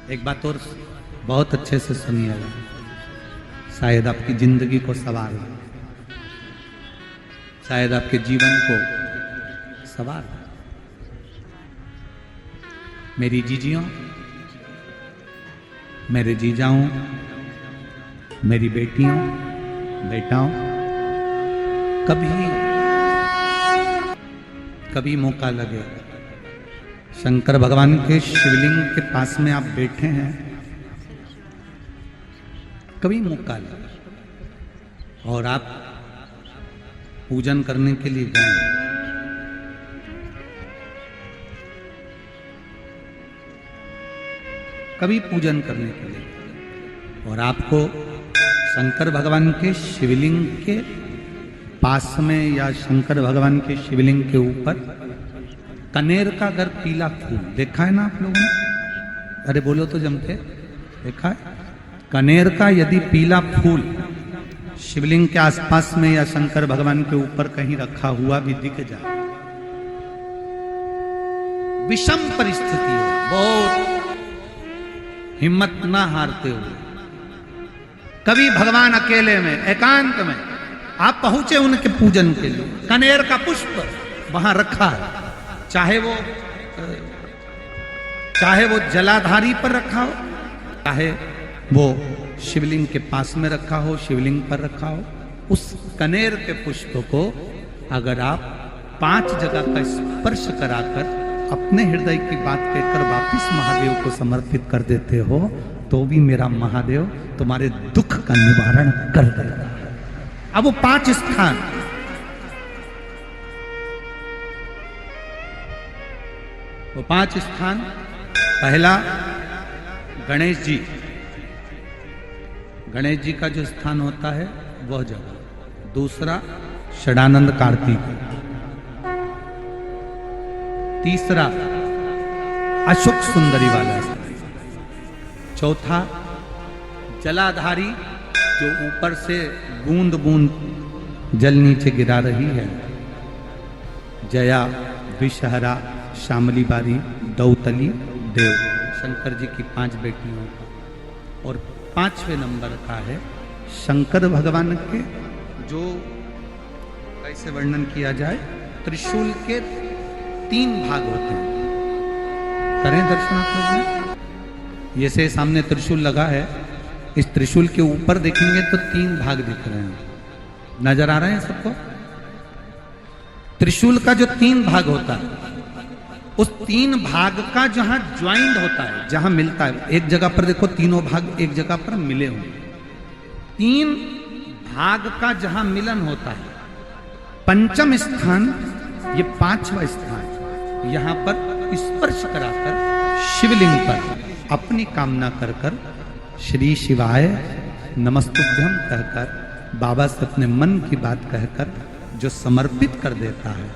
एक बात और बहुत अच्छे से सुनिएगा, शायद आपकी जिंदगी को सवार हो, शायद आपके जीवन को सवार हो। मेरी जीजियों, मेरे जीजाओं, मेरी बेटियों, बेटाओं, कभी मौका लगे, शंकर भगवान के शिवलिंग के पास में आप बैठे हैं, कभी मौका लगे और आप पूजन करने के लिए जाएं, कभी पूजन करने के लिए और आपको शंकर भगवान के शिवलिंग के पास में या शंकर भगवान के शिवलिंग के ऊपर कनेर का अगर पीला फूल देखा है ना आप लोगों ने, अरे बोलो तो जमते, देखा है? कनेर का यदि पीला फूल शिवलिंग के आसपास में या शंकर भगवान के ऊपर कहीं रखा हुआ भी दिख जाए, विषम परिस्थिति हो, बहुत हिम्मत ना हारते हुए कभी भगवान अकेले में एकांत में आप पहुंचे उनके पूजन के लिए, कनेर का पुष्प वहां रखा है, चाहे वो जलाधारी पर रखा हो, चाहे वो शिवलिंग के पास में रखा हो, शिवलिंग पर रखा हो, उस कनेर के पुष्प को अगर आप 5 जगह का स्पर्श कराकर अपने हृदय की बात कहकर वापिस महादेव को समर्पित कर देते हो, तो भी मेरा महादेव तुम्हारे दुख का निवारण कर देगा। अब वो 5 स्थान, वो 5 स्थान, पहला गणेश जी, गणेश जी का जो स्थान होता है वह जगह, दूसरा षडानंद कार्तिक, तीसरा अशोक सुंदरी वाला स्थान, चौथा जलाधारी जो ऊपर से बूंद बूंद जल नीचे गिरा रही है, जया, विषहरा, श्यामली बारी, दौतली, देव, शंकर जी की 5 बेटियों का, और 5वें नंबर का है शंकर भगवान के, जो कैसे वर्णन किया जाए, त्रिशूल के 3 भाग होते हैं। करें दर्शन आप लोग, ये से सामने त्रिशूल लगा है, इस त्रिशूल के ऊपर देखेंगे तो 3 भाग दिख रहे हैं, नजर आ रहे हैं सबको? त्रिशूल का जो 3 भाग होता है, उस 3 भाग का जहां ज्वाइंट होता है, जहां मिलता है, एक जगह पर देखो तीनों भाग एक जगह पर मिले हुए, 3 भाग का जहां मिलन होता है, 5वां स्थान, ये 5वां स्थान, यहां पर स्पर्श कराकर शिवलिंग पर अपनी कामना कर कर श्री शिवाय नमस्तुभ्यम कहकर बाबा से अपने मन की बात कहकर जो समर्पित कर देता है,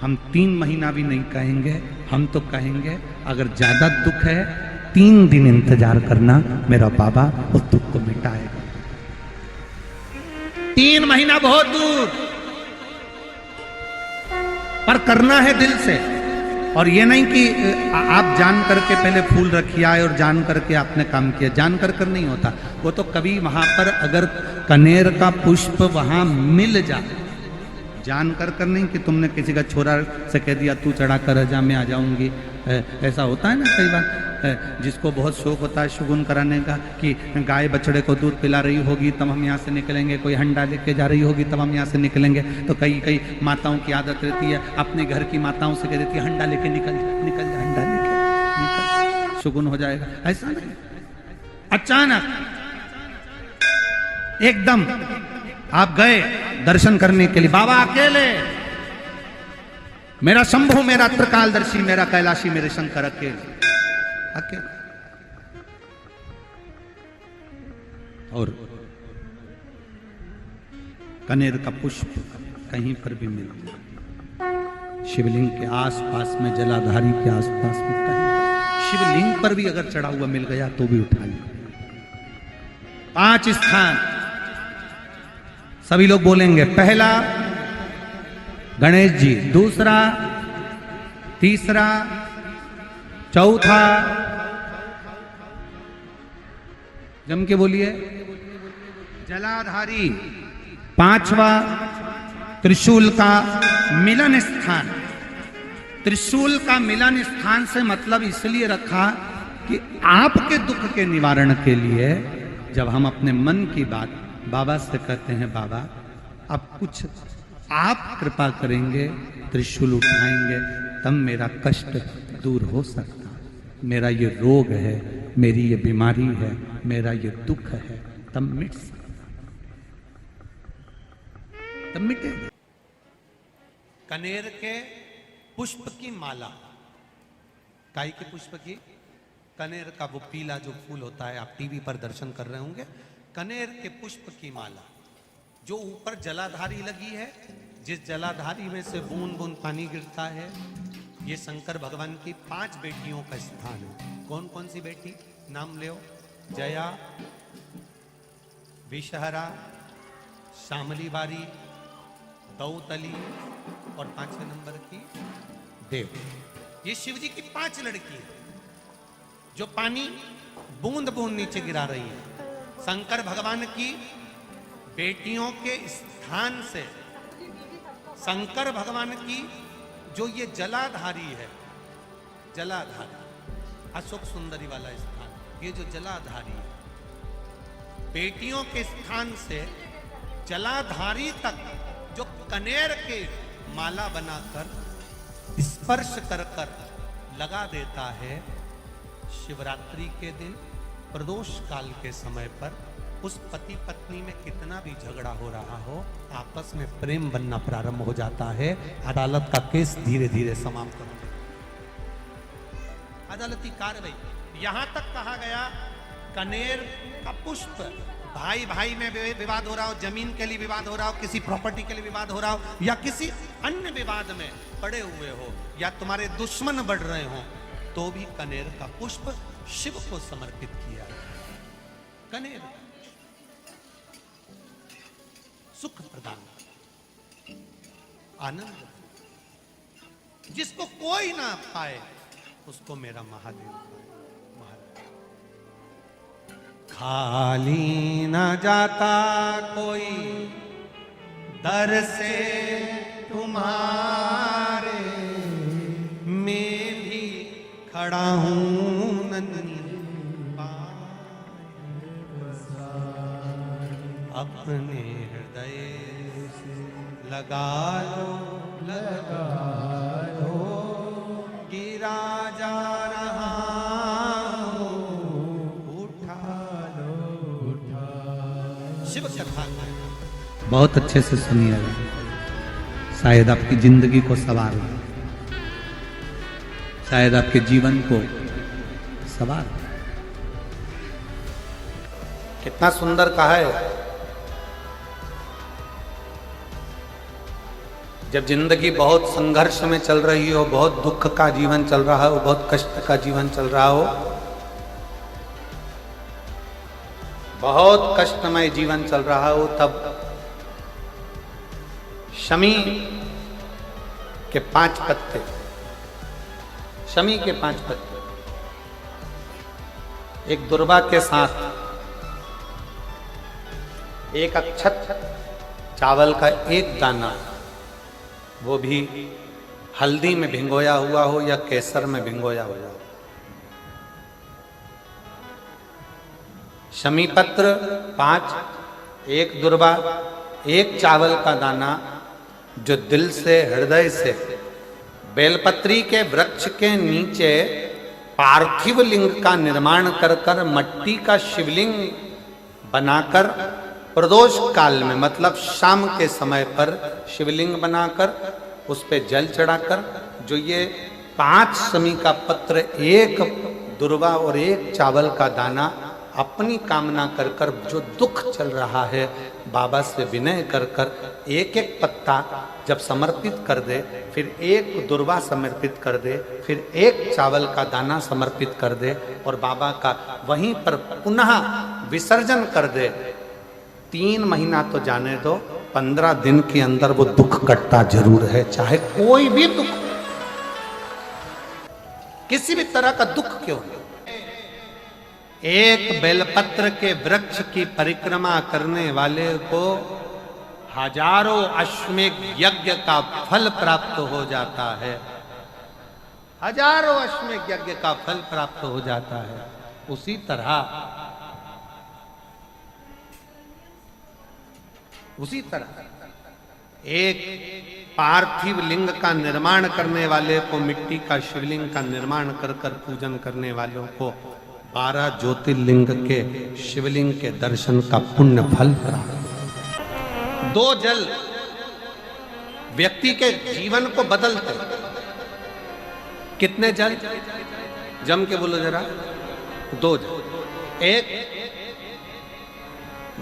हम 3 महीना भी नहीं कहेंगे, हम तो कहेंगे अगर ज्यादा दुख है 3 दिन इंतजार करना, मेरा बाबा उस दुख को मिटाएगा। 3 महीना बहुत दूर, पर करना है दिल से, और ये नहीं कि आप जान करके पहले फूल रखिए आए और जान करके आपने काम किया, जान कर नहीं होता वो तो, कभी वहां पर अगर कनेर का पुष्प वहां मिल जाए, जान कर नहीं कि तुमने किसी का छोरा से कह दिया तू चढ़ा कर जा, मैं आ जाऊंगी, ऐसा होता है ना कई बार, जिसको बहुत शौक होता है शगुन कराने का, कि गाय बछड़े को दूध पिला रही होगी तब हम यहाँ से निकलेंगे, कोई हंडा लेके जा रही होगी तब हम यहाँ से निकलेंगे, तो कई माताओं की आदत रहती है, अपने घर की माताओं से कह देती है हंडा लेके निकल जा, हंडा लेके निकल, शगुन हो जाएगा। ऐसा नहीं, अचानक एकदम आप गए दर्शन करने के लिए, बाबा अकेले, मेरा शंभु, मेरा त्रिकालदर्शी, मेरा कैलाशी, मेरे शंकर अकेले, और कनेर का पुष्प कहीं पर भी मिल जाए, शिवलिंग के आसपास में, जलाधारी के आसपास में, कहीं शिवलिंग पर भी अगर चढ़ा हुआ मिल गया तो भी उठा लिया। 5 स्थान सभी लोग बोलेंगे, पहला गणेश जी, दूसरा, तीसरा, चौथा, जम के बोलिए। जलाधारी, पांचवा त्रिशूल का मिलन स्थान। त्रिशूल का मिलन स्थान से मतलब इसलिए रखा कि आपके दुख के निवारण के लिए जब हम अपने मन की बात बाबा से कहते हैं, बाबा अब कुछ आप कृपा करेंगे, त्रिशूल उठाएंगे, तब मेरा कष्ट दूर हो सकता, मेरा ये रोग है, मेरी ये बीमारी है, मेरा ये दुख है, तब मिट सकता, तब मिटेगा। कनेर के पुष्प की माला, काय के पुष्प की? कनेर का वो पीला जो फूल होता है, आप टीवी पर दर्शन कर रहे होंगे। कनेर के पुष्प की माला जो ऊपर जलाधारी लगी है, जिस जलाधारी में से बूंद बूंद पानी गिरता है, ये शंकर भगवान की 5 बेटियों का स्थान है। कौन कौन सी बेटी? नाम ले, जया, विषहरा, श्यामली बारी, दौतली और 5वें नंबर की देव। ये शिव जी की 5 लड़की है जो पानी बूंद बूंद नीचे गिरा रही है। शंकर भगवान की बेटियों के स्थान से शंकर भगवान की जो ये जलाधारी है, जलाधारी अशोक सुंदरी वाला स्थान, ये जो जलाधारी है, बेटियों के स्थान से जलाधारी तक जो कनेर के माला बनाकर स्पर्श कर कर लगा देता है, शिवरात्रि के दिन प्रदोष काल के समय पर उस पति पत्नी में कितना भी झगड़ा हो रहा हो, आपस में प्रेम बनना प्रारंभ हो जाता है। अदालत का केस धीरे धीरे समाप्त हो जाता है, अदालती कार्रवाई। यहां तक कहा गया कनेर का पुष्प, भाई भाई में विवाद हो रहा हो, जमीन के लिए विवाद हो रहा हो, किसी प्रॉपर्टी के लिए विवाद हो रहा हो, या किसी अन्य विवाद में पड़े हुए हो, या तुम्हारे दुश्मन बढ़ रहे हो, तो भी कनेर का पुष्प शिव को समर्पित किया। कनेर सुख प्रदान, आनंद, जिसको कोई ना पाए उसको मेरा महादेव पाए। खाली ना जाता कोई दर से तुम्हारे, मैं भी खड़ा हूं नन्ही अपने हृदय से लगा लो, लगा लो, गिरा जा रहा हो, उठा लो, उठा। शिव कथा बहुत अच्छे से सुनिए, शायद आपकी जिंदगी को सवार, शायद आपके जीवन को सवार। कितना सुंदर कहा है। जब जिंदगी बहुत संघर्ष में चल रही हो, बहुत दुख का जीवन चल रहा हो, बहुत कष्ट का जीवन चल रहा हो, बहुत कष्टमय जीवन चल रहा हो, तब शमी के 5 पत्ते, शमी के 5 पत्ते, एक दुर्वा के साथ एक अक्षत चावल का एक दाना, वो भी हल्दी में भिंगोया हुआ हो या केसर में भिंगोया हुआ हो, शमी पत्र 5, एक दुर्वा, एक चावल का दाना, जो दिल से, हृदय से बेलपत्री के वृक्ष के नीचे पार्थिव लिंग का निर्माण कर कर मट्टी का शिवलिंग बनाकर प्रदोष काल में, मतलब शाम के समय पर शिवलिंग बनाकर उस पे जल चढ़ाकर, जो ये 5 शमी का पत्र, एक दुर्वा और एक चावल का दाना, अपनी कामना कर कर जो दुख चल रहा है, बाबा से विनय कर कर एक एक पत्ता जब समर्पित कर दे, फिर एक दुर्वा समर्पित कर दे, फिर एक चावल का दाना समर्पित कर दे, और बाबा का वहीं पर पुनः विसर्जन कर दे, 3 महीना तो जाने दो, 15 दिन के अंदर वो दुख कटता जरूर है, चाहे कोई भी दुख, किसी भी तरह का दुख क्यों नहीं। एक बेलपत्र के वृक्ष की परिक्रमा करने वाले को हजारों अश्वमेध यज्ञ का फल प्राप्त हो जाता है। हजारों अश्वमेध यज्ञ का फल प्राप्त हो जाता है। उसी तरह एक पार्थिव लिंग का निर्माण करने वाले को, मिट्टी का शिवलिंग का निर्माण कर कर पूजन करने वालों को 12 ज्योतिर्लिंग के शिवलिंग के दर्शन का पुण्य फल प्राप्त। 2 जल व्यक्ति के जीवन को बदलते। कितने जल? जम के बोलो जरा। 2 जल। एक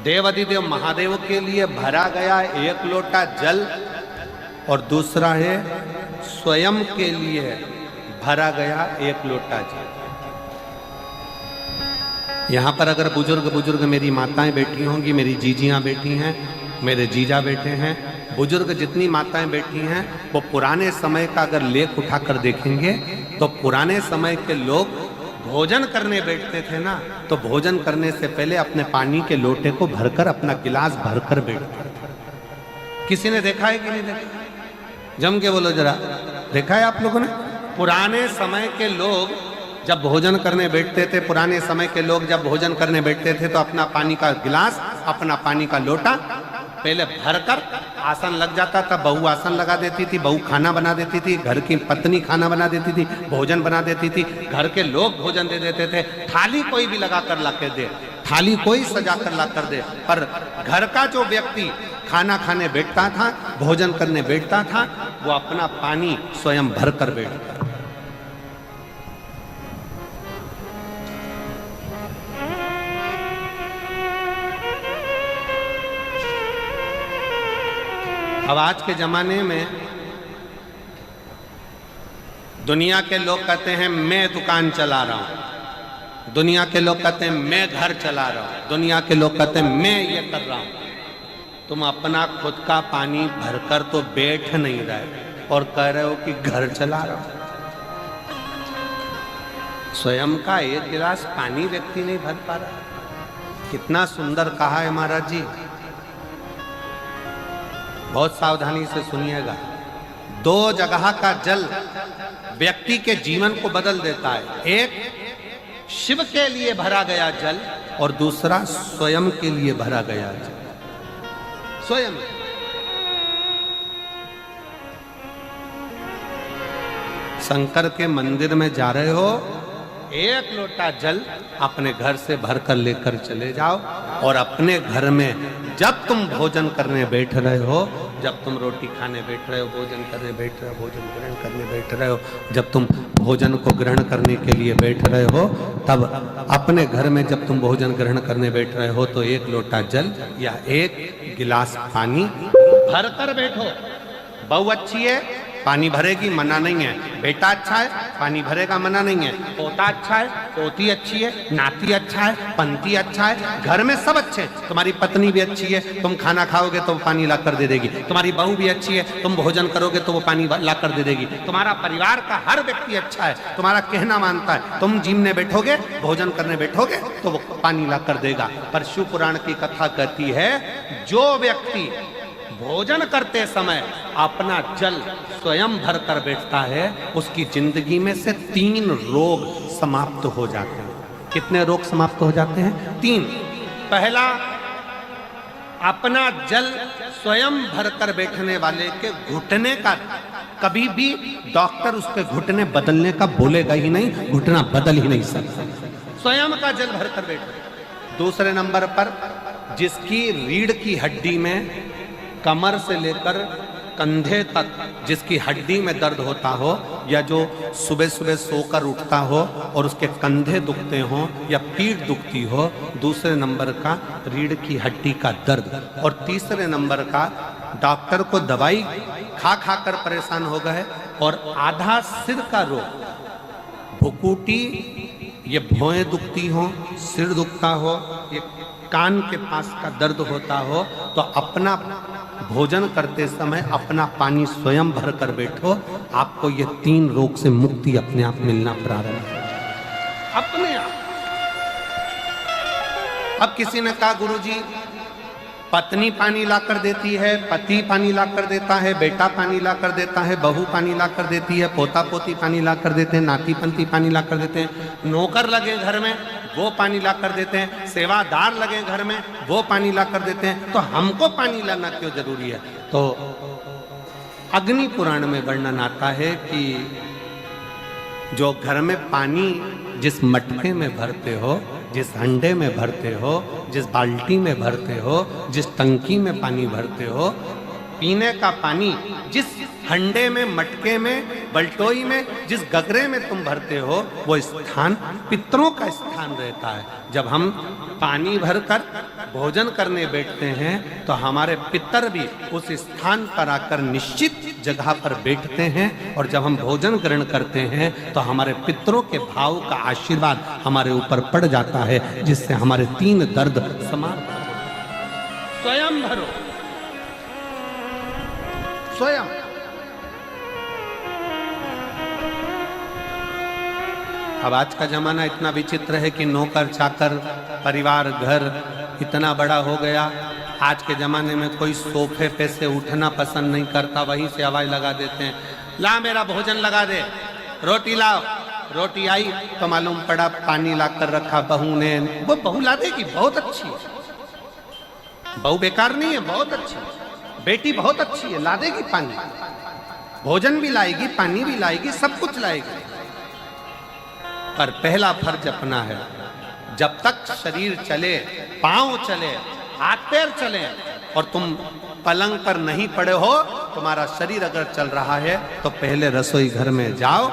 देवाधिदेव महादेव के लिए भरा गया 1 लोटा जल और दूसरा है स्वयं के लिए भरा गया 1 लोटा जल। यहां पर अगर बुजुर्ग मेरी माताएं बैठी होंगी, मेरी जीजियां बैठी हैं, मेरे जीजा बैठे हैं, बुजुर्ग जितनी माताएं बैठी हैं, वो पुराने समय का अगर लेख उठाकर देखेंगे तो पुराने समय के लोग भोजन करने बैठते थे ना, तो भोजन करने से पहले अपने पानी के लोटे को भरकर, अपना गिलास भरकर बैठते थे। किसी ने देखा है कि नहीं देखा? जम के बोलो जरा। देखा है आप लोगों ने? पुराने समय के लोग जब भोजन करने बैठते थे, पुराने समय के लोग जब भोजन करने बैठते थे तो अपना पानी का गिलास, अपना पानी का लोटा पहले भरकर आसन लग जाता था। बहू आसन लगा देती थी, बहू खाना बना देती थी, घर की पत्नी खाना बना देती थी, भोजन बना देती थी, घर के लोग भोजन दे देते थे। थाली कोई भी लगा कर ला कर दे, थाली कोई सजा कर ला कर दे, पर घर का जो व्यक्ति खाना खाने बैठता था, भोजन करने बैठता था, वो अपना पानी स्वयं भर कर बैठता। अब आज के जमाने में दुनिया के लोग कहते हैं मैं दुकान चला रहा हूं, दुनिया के लोग कहते हैं मैं घर चला रहा हूं, दुनिया के लोग कहते हैं मैं ये कर रहा हूं। तुम अपना खुद का पानी भरकर तो बैठ नहीं रहे और कह रहे हो कि घर चला रहा हूं। स्वयं का 1 गिलास पानी व्यक्ति नहीं भर पा रहा। कितना सुंदर कहा है महाराज जी। बहुत सावधानी से सुनिएगा। 2 जगह का जल व्यक्ति के जीवन को बदल देता है। एक शिव के लिए भरा गया जल और दूसरा स्वयं के लिए भरा गया जल। स्वयं शंकर के मंदिर में जा रहे हो, 1 लोटा जल अपने घर से भरकर लेकर चले जाओ और अपने घर में जब तुम भोजन करने बैठ रहे हो, जब तुम रोटी खाने बैठ रहे हो, भोजन करने बैठ रहे हो, भोजन ग्रहण करने बैठ रहे हो, जब तुम भोजन को ग्रहण करने के लिए बैठ रहे हो, तब अपने घर में जब तुम भोजन ग्रहण करने बैठ रहे हो तो 1 लोटा जल या 1 गिलास पानी भर कर बैठो। बहू अच्छी है, पानी भरेगी, मना नहीं है। बेटा अच्छा है, पानी भरेगा, मना नहीं है। पोता अच्छा है, पोती अच्छी है, नाती अच्छा है, पंती अच्छा है, घर में सब अच्छे। तुम्हारी पत्नी भी अच्छी है, तुम खाना खाओगे तो वो पानी ला कर दे देगी। तुम्हारी बहू भी अच्छी है, तुम भोजन करोगे तो वो पानी ला कर दे देगी। तुम्हारा परिवार का हर व्यक्ति अच्छा है, तुम्हारा कहना मानता है। तुम जिमने बैठोगे, भोजन करने बैठोगे तो वो पानी ला कर देगा। पर शिव पुराण की कथा कहती है, जो व्यक्ति भोजन करते समय अपना जल स्वयं भर कर बैठता है, उसकी जिंदगी में से 3 रोग समाप्त हो जाते हैं। कितने रोग समाप्त हो जाते हैं? 3। पहला, अपना जल स्वयं भर कर बैठने वाले के घुटने का कभी भी डॉक्टर उसके घुटने बदलने का बोलेगा ही नहीं, घुटना बदल ही नहीं सकता। स्वयं का जल भर कर बैठे। दूसरे नंबर पर, जिसकी रीढ़ की हड्डी में कमर से लेकर कंधे तक जिसकी हड्डी में दर्द होता हो, या जो सुबह सुबह सोकर उठता हो और उसके कंधे दुखते हो या पीठ दुखती हो। दूसरे नंबर का रीढ़ की हड्डी का दर्द। और तीसरे नंबर का, डॉक्टर को दवाई खा खा कर परेशान हो गए और आधा सिर का रोग, भुकुटी, ये भौएं दुखती हो, सिर दुखता हो, ये कान के पास का दर्द होता हो, तो अपना भोजन करते समय अपना पानी स्वयं भर कर बैठो। आपको ये 3 रोग से मुक्ति अपने आप मिलना प्रारंभ है, अपने आप। अब किसी ने कहा गुरुजी पत्नी पानी ला कर देती है, पति पानी ला कर देता है, बेटा पानी ला कर देता है, बहू पानी ला कर देती है, पोता पोती पानी ला कर देते हैं, नाती पंती पानी ला कर देते हैं, नौकर लगे घर में वो पानी ला कर देते हैं, सेवादार लगे घर में वो पानी ला कर देते हैं, तो हमको पानी लाना क्यों जरूरी है? तो अग्नि पुराण में वर्णन आता है कि जो घर में पानी जिस मटके में भरते हो, जिस हंडे में भरते हो, जिस बाल्टी में भरते हो, जिस टंकी में पानी भरते हो, पीने का पानी जिस हंडे में, मटके में, बल्टोई में, जिस गगरे में तुम भरते हो, वो स्थान पितरों का स्थान रहता है। जब हम पानी भरकर भोजन करने बैठते हैं तो हमारे पितर भी उस स्थान पर आकर निश्चित जगह पर बैठते हैं, और जब हम भोजन ग्रहण करते हैं तो हमारे पितरों के भाव का आशीर्वाद हमारे ऊपर पड़ जाता है, जिससे हमारे 3 दर्द समाप्त हो। स्वयं भरो, स्वयं। अब आज का जमाना इतना विचित्र है कि नौकर चाकर, परिवार, घर इतना बड़ा हो गया। आज के ज़माने में कोई सोफे पे से उठना पसंद नहीं करता, वहीं से आवाज़ लगा देते हैं, ला मेरा भोजन लगा दे, रोटी लाओ। रोटी आई तो मालूम पड़ा पानी ला कर रखा बहू ने। वो बहू ला देगी, बहुत अच्छी है, बहू बेकार नहीं है, बहुत अच्छी है, बेटी बहुत अच्छी है, ला देगी पानी, भोजन भी लाएगी, पानी भी लाएगी, सब कुछ लाएगी। पर पहला फर्ज अपना है, जब तक शरीर चले, पांव चले, हाथ पैर चले और तुम पलंग पर नहीं पड़े हो, तुम्हारा शरीर अगर चल रहा है तो पहले रसोई घर में जाओ,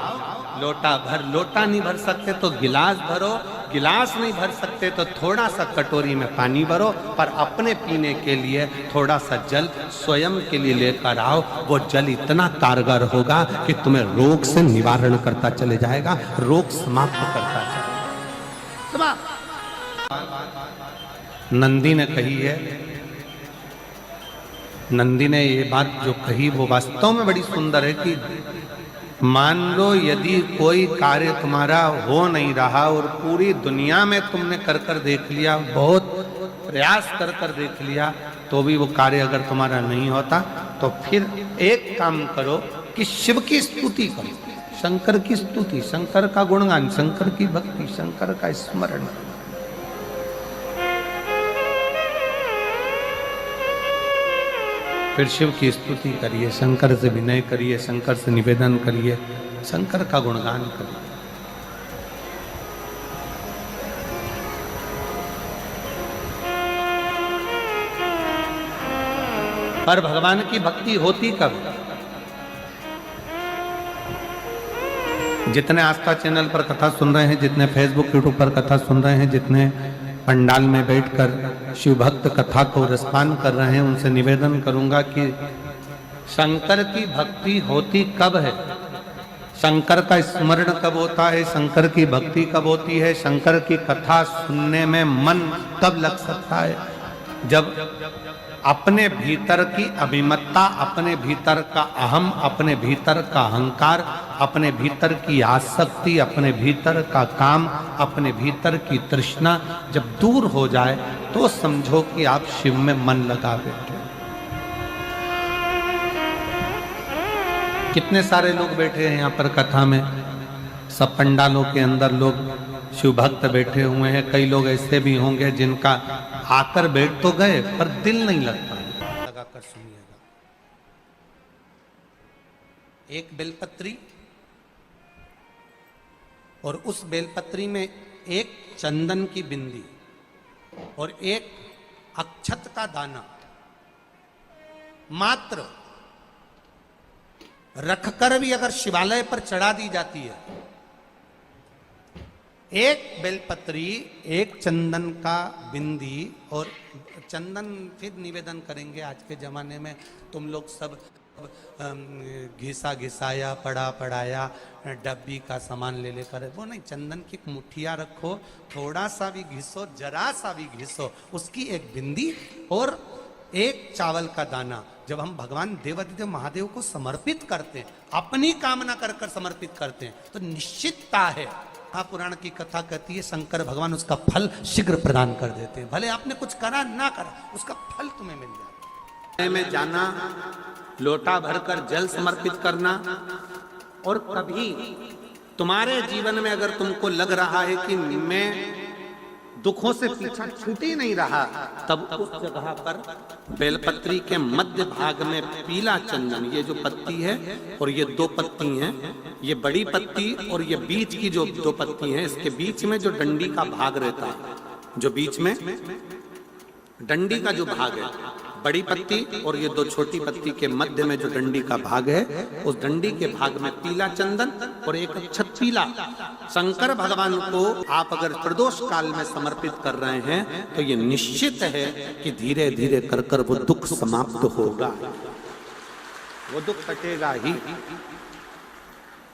लोटा भर, लोटा नहीं भर सकते तो गिलास भरो, गिलास नहीं भर सकते तो थोड़ा सा कटोरी में पानी भरो, पर अपने पीने के लिए थोड़ा सा जल स्वयं के लिए लेकर आओ। वो जल इतना कारगर होगा कि तुम्हें रोग से निवारण करता चले जाएगा, रोग समाप्त करता चलेगा। नंदी ने कही है, नंदी ने ये बात जो कही वो वास्तव में बड़ी सुंदर है कि मान लो यदि कोई कार्य तुम्हारा हो नहीं रहा और पूरी दुनिया में तुमने कर कर देख लिया, बहुत प्रयास कर कर देख लिया, तो भी वो कार्य अगर तुम्हारा नहीं होता, तो फिर एक काम करो कि शिव की स्तुति करो, शंकर की स्तुति, शंकर का गुणगान, शंकर की भक्ति, शंकर का स्मरण। फिर शिव की स्तुति करिए, शंकर से विनय करिए, शंकर से निवेदन करिए, शंकर का गुणगान करिए। पर भगवान की भक्ति होती कब? जितने आस्था चैनल पर कथा सुन रहे हैं, जितने फेसबुक यूट्यूब पर कथा सुन रहे हैं, जितने पंडाल में बैठकर शिव भक्त कथा को रसपान कर रहे हैं, उनसे निवेदन करूंगा कि शंकर की भक्ति होती कब है, शंकर का स्मरण कब होता है, शंकर की भक्ति कब होती है, शंकर की कथा सुनने में मन कब लग सकता है, जब अपने भीतर की अभिमत्ता, अपने भीतर का अहम, अपने भीतर का अहंकार, अपने भीतर की आसक्ति, अपने भीतर का काम, अपने भीतर की तृष्णा जब दूर हो जाए तो समझो कि आप शिव में मन लगा बैठे। कितने सारे लोग बैठे हैं यहाँ पर कथा में, सब पंडालों के अंदर लोग शिव भक्त बैठे हुए हैं। कई लोग ऐसे भी होंगे जिनका आकर बैठ तो गए पर दिल नहीं लगता। लगाकर सुनिएगा, एक बेलपत्री और उस बेलपत्री में एक चंदन की बिंदी और एक अक्षत का दाना मात्र रखकर भी अगर शिवालय पर चढ़ा दी जाती है, एक बेलपत्री, एक चंदन का बिंदी, और चंदन फिर निवेदन करेंगे। आज के ज़माने में तुम लोग सब घिसा घिसाया, पड़ा पड़ाया, डब्बी का सामान ले लेकर, वो नहीं, चंदन की मुठिया रखो, थोड़ा सा भी घिसो, जरा सा भी घिसो, उसकी एक बिंदी और एक चावल का दाना। जब हम भगवान देवादिदेव महादेव को समर्पित करते हैं, अपनी कामना कर कर समर्पित करते हैं, तो निश्चितता है महापुराण की कथा कहती है शंकर भगवान उसका फल शीघ्र प्रदान कर देते हैं। भले आपने कुछ करा ना करा, उसका फल तुम्हें मिल जाता है। में जाना, लोटा भरकर जल समर्पित करना, और कभी तुम्हारे जीवन में अगर तुमको लग रहा है कि मैं दुखों से पीछा छूट ही नहीं रहा, तब उस जगह पर बेलपत्री के मध्य भाग में पीला चंदन, ये जो पत्ती है और ये दो पत्ती हैं, ये बड़ी पत्ती और ये बीच की जो दो पत्ती हैं, इसके बीच में जो डंडी का भाग रहता है, जो बीच में डंडी का जो भाग है, बड़ी पत्ती और ये दो छोटी पत्ती के मध्य में जो डंडी का भाग है, उस डंडी के भाग में पीला चंदन और एक अक्षत पीला शंकर भगवान को आप अगर प्रदोष काल में समर्पित कर रहे हैं तो ये निश्चित है कि धीरे धीरे कर कर वो दुख समाप्त होगा, वो दुख कटेगा ही।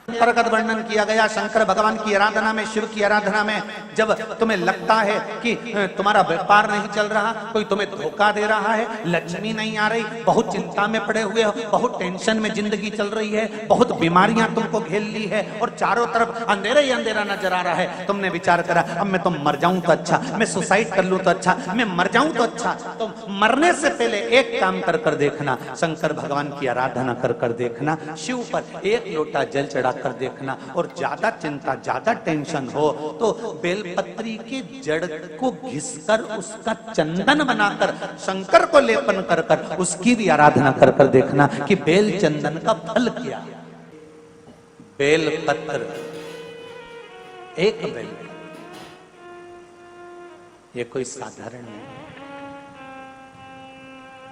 प्रगट वर्णन किया गया शंकर भगवान की आराधना में, शिव की आराधना में। जब तुम्हें लगता है कि तुम्हारा व्यापार नहीं चल रहा, कोई तुम्हें धोखा दे रहा है, लक्ष्मी नहीं आ रही, बहुत चिंता में पड़े हुए हो, बहुत टेंशन में जिंदगी चल रही है, बहुत बीमारियां तुमको घेर ली है और चारों तरफ अंधेरा ही अंधेरा नजर आ रहा है, तुमने विचार करा अब मैं तो मर जाऊं तो अच्छा, मैं सुसाइड कर लूं तो अच्छा, मैं मर जाऊं तो अच्छा। तो मरने से पहले एक काम कर कर देखना, शंकर भगवान की आराधना कर कर देखना, शिव पर एक लोटा जल चढ़ा कर देखना, और ज्यादा चिंता ज्यादा टेंशन हो तो बेलपत्री के जड़ को घिसकर उसका चंदन बनाकर शंकर को लेपन कर कर उसकी भी आराधना कर कर देखना कि बेल चंदन का फल क्या। बेलपत्र, एक बेल, ये कोई साधारण नहीं,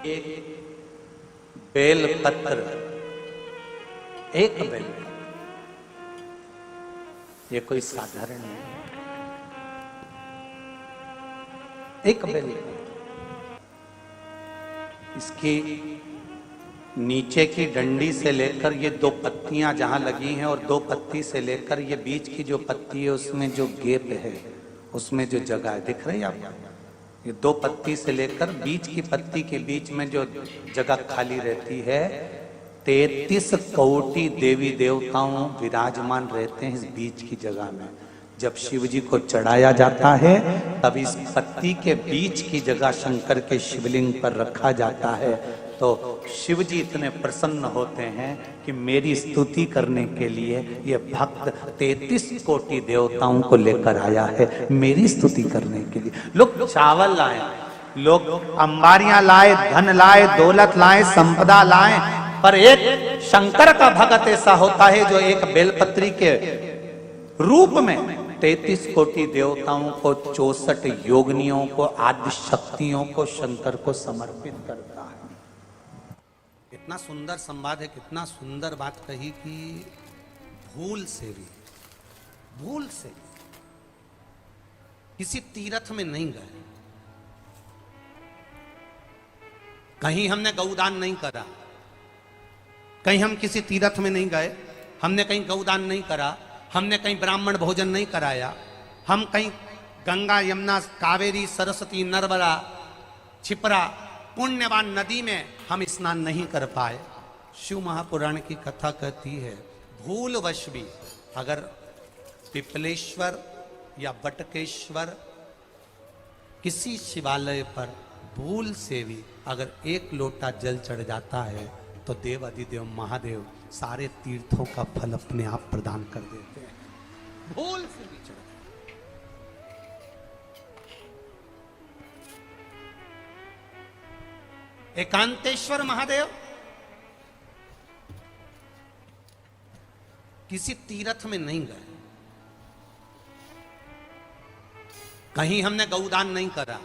एक बेलपत्र, एक बेल, ये कोई साधारण नहीं, एक बेल। इसकी नीचे की डंडी से लेकर ये दो पत्तियां जहां लगी हैं और दो पत्ती से लेकर ये बीच की जो पत्ती है उसमें जो गैप है, उसमें जो जगह है, दिख रही है आपको? ये दो पत्ती से लेकर बीच की पत्ती के बीच में जो जगह खाली रहती है, 33 कोटि देवी देवताओं विराजमान रहते हैं इस बीच की जगह में। जब शिव जी को चढ़ाया जाता है तब इस पत्ती के बीच की जगह शंकर के शिवलिंग पर रखा जाता है, तो शिव जी इतने प्रसन्न होते हैं कि मेरी स्तुति करने के लिए ये भक्त 33 कोटि देवताओं को लेकर आया है, मेरी स्तुति करने के लिए। लोग चावल लाए, लोग अंबारियां लाए, धन लाए, दौलत लाए, संपदा लाए, पर एक शंकर का भक्त ऐसा होता है जो एक बेलपत्री के रूप में 33 कोटि देवताओं को, 64 योगिनियों को, आदि शक्तियों को शंकर को समर्पित करता है। कितना सुंदर संवाद है, कितना सुंदर बात कही कि भूल से भी किसी तीर्थ में नहीं गए, कहीं हमने गौदान नहीं करा, कहीं हम किसी तीर्थ में नहीं गए, हमने कहीं गौदान नहीं करा, हमने कहीं ब्राह्मण भोजन नहीं कराया, हम कहीं गंगा यमुना कावेरी सरस्वती नर्मदा छिपरा पुण्यवान नदी में हम स्नान नहीं कर पाए। शिव महापुराण की कथा कहती है भूलवश भी अगर पिपलेश्वर या बटकेश्वर किसी शिवालय पर भूल से भी अगर एक लोटा जल चढ़ जाता है तो देव अधिदेव महादेव सारे तीर्थों का फल अपने आप प्रदान कर देते हैं। भूल से भी चढ़, एकांतेश्वर महादेव किसी तीर्थ में नहीं गए, कहीं हमने गौदान नहीं करा,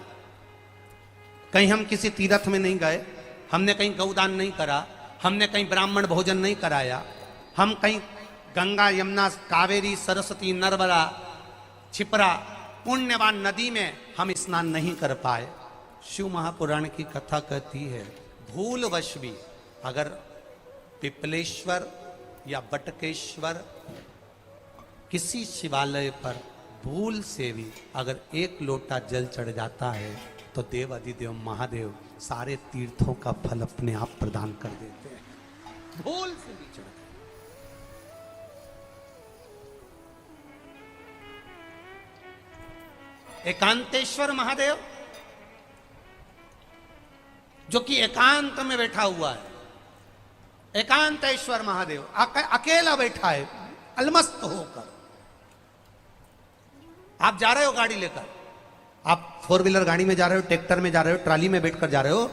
कहीं हम किसी तीर्थ में नहीं गए, हमने कहीं गौदान नहीं करा, हमने कहीं ब्राह्मण भोजन नहीं कराया, हम कहीं गंगा यमुना कावेरी सरस्वती नर्मदा छिपरा पुण्यवान नदी में हम स्नान नहीं कर पाए। शिव महापुराण की कथा कहती है भूलवश भी अगर पिपलेश्वर या बटकेश्वर किसी शिवालय पर भूल से भी अगर एक लोटा जल चढ़ जाता है तो देव अधिदेव महादेव सारे तीर्थों का फल अपने आप प्रदान कर देते हैं। भूल से भी चढ़, एकांतेश्वर महादेव जो कि एकांत में बैठा हुआ है, एकांतेश्वर महादेव अकेला बैठा है अलमस्त होकर। आप जा रहे हो गाड़ी लेकर, आप 4 व्हीलर गाड़ी में जा रहे हो, ट्रैक्टर में जा रहे हो, ट्राली में बैठकर जा रहे हो,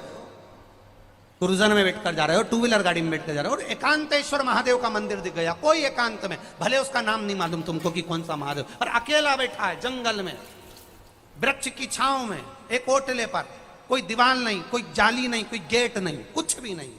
क्रूजर में बैठकर जा रहे हो, 2 व्हीलर गाड़ी में बैठकर जा रहे हो, और एकांतेश्वर महादेव का मंदिर दिख गया कोई एकांत में, भले उसका नाम नहीं मालूम तुमको कि कौन सा महादेव, पर अकेला बैठा है जंगल में, वृक्ष की छांव में, एक ओटले पर, कोई दीवार नहीं, कोई जाली नहीं, कोई गेट नहीं, कुछ भी नहीं।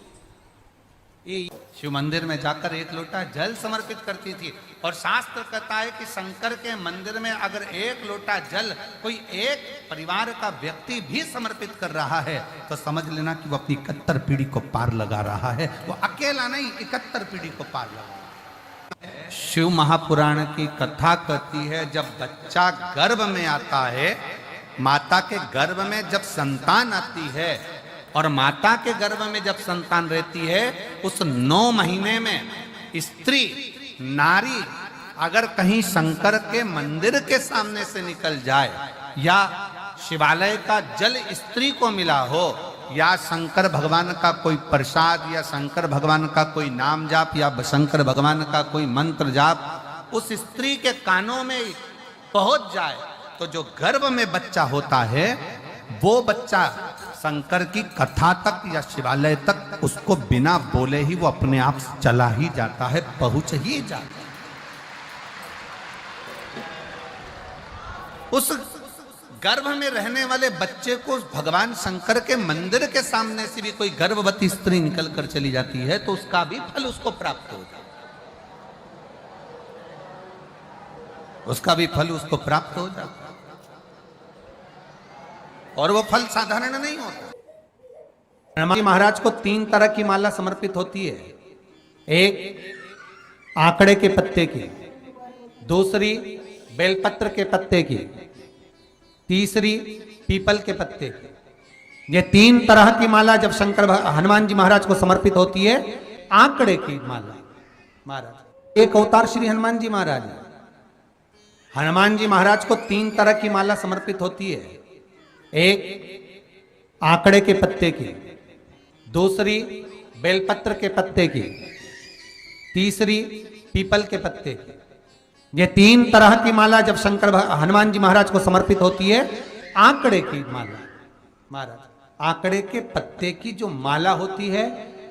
शिव मंदिर में जाकर 1 लोटा जल समर्पित करती थी, और शास्त्र कहता है कि शंकर के मंदिर में अगर 1 लोटा जल कोई एक परिवार का व्यक्ति भी समर्पित कर रहा है तो समझ लेना कि वो अपनी 71 पीढ़ी को पार लगा रहा है। वो अकेला नहीं, 71 पीढ़ी को पार लगा रहा है। शिव महापुराण की कथा कहती है जब बच्चा गर्भ में आता है, माता के गर्भ में जब संतान आती है और माता के गर्भ में जब संतान रहती है, उस 9 महीने में स्त्री नारी अगर कहीं शंकर के मंदिर के सामने से निकल जाए, या शिवालय का जल स्त्री को मिला हो, या शंकर भगवान का कोई प्रसाद, या शंकर भगवान का कोई नाम जाप, या शंकर भगवान का कोई मंत्र जाप उस स्त्री के कानों में पहुंच जाए, तो जो गर्भ में बच्चा होता है वो बच्चा शंकर की कथा तक या शिवालय तक उसको बिना बोले ही वो अपने आप चला ही जाता है, पहुंच ही जाता है। उस गर्भ में रहने वाले बच्चे को भगवान शंकर के मंदिर के सामने से भी कोई गर्भवती स्त्री निकल कर चली जाती है तो उसका भी फल उसको प्राप्त हो जाता है, उसका भी फल उसको प्राप्त हो जाता है। और वो फल साधारण नहीं होता। हनुमान महाराज को 3 तरह की माला समर्पित होती है, एक आंकड़े के पत्ते की, दूसरी बेलपत्र के पत्ते की, तीसरी पीपल के पत्ते की। ये 3 तरह की माला जब हनुमान जी महाराज को समर्पित होती है, आंकड़े की माला महाराज एक अवतार श्री हनुमान जी महाराज है। हनुमान जी महाराज को 3 तरह की माला समर्पित होती है, एक आंकड़े के पत्ते की, दूसरी बेलपत्र के पत्ते की, तीसरी पीपल के पत्ते की। ये 3 तरह की माला जब हनुमान जी महाराज को समर्पित होती है, आंकड़े की माला महाराज, आंकड़े के पत्ते की जो माला होती है,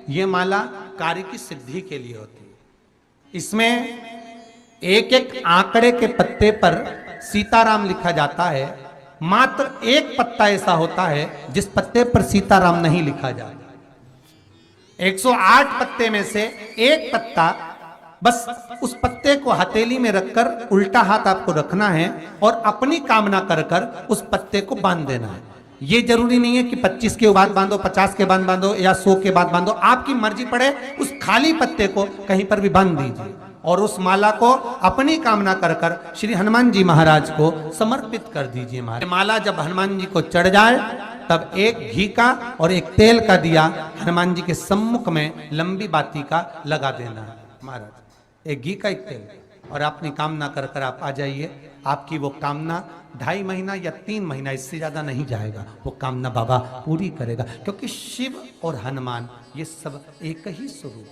ये माला कार्य की सिद्धि के लिए होती है। इसमें एक एक आंकड़े के पत्ते पर सीताराम लिखा जाता है, मात्र एक पत्ता ऐसा होता है जिस पत्ते पर सीताराम नहीं लिखा जाता। 108 पत्ते में से एक पत्ता, बस उस पत्ते को हथेली में रखकर उल्टा हाथ आपको रखना है और अपनी कामना कर कर उस पत्ते को बांध देना है। ये जरूरी नहीं है कि 25 के बाद बांधो, 50 के बाद बांधो या 100 के बाद बांधो, आपकी मर्जी पड़े उस खाली पत्ते को कहीं पर भी बांध दीजिए और उस माला को अपनी कामना कर कर श्री हनुमान जी महाराज को समर्पित कर दीजिए। माला जब हनुमान जी को चढ़ जाए तब एक घी का और एक तेल का दिया हनुमान जी के सम्मुख में लंबी बाती का लगा देना है महाराज, एक घी का एक तेल, और अपनी कामना कर कर आप आ जाइए। आपकी वो कामना 2.5 महीना या 3 महीना, इससे ज्यादा नहीं जाएगा, वो कामना बाबा पूरी करेगा, क्योंकि शिव और हनुमान ये सब एक ही स्वरूप।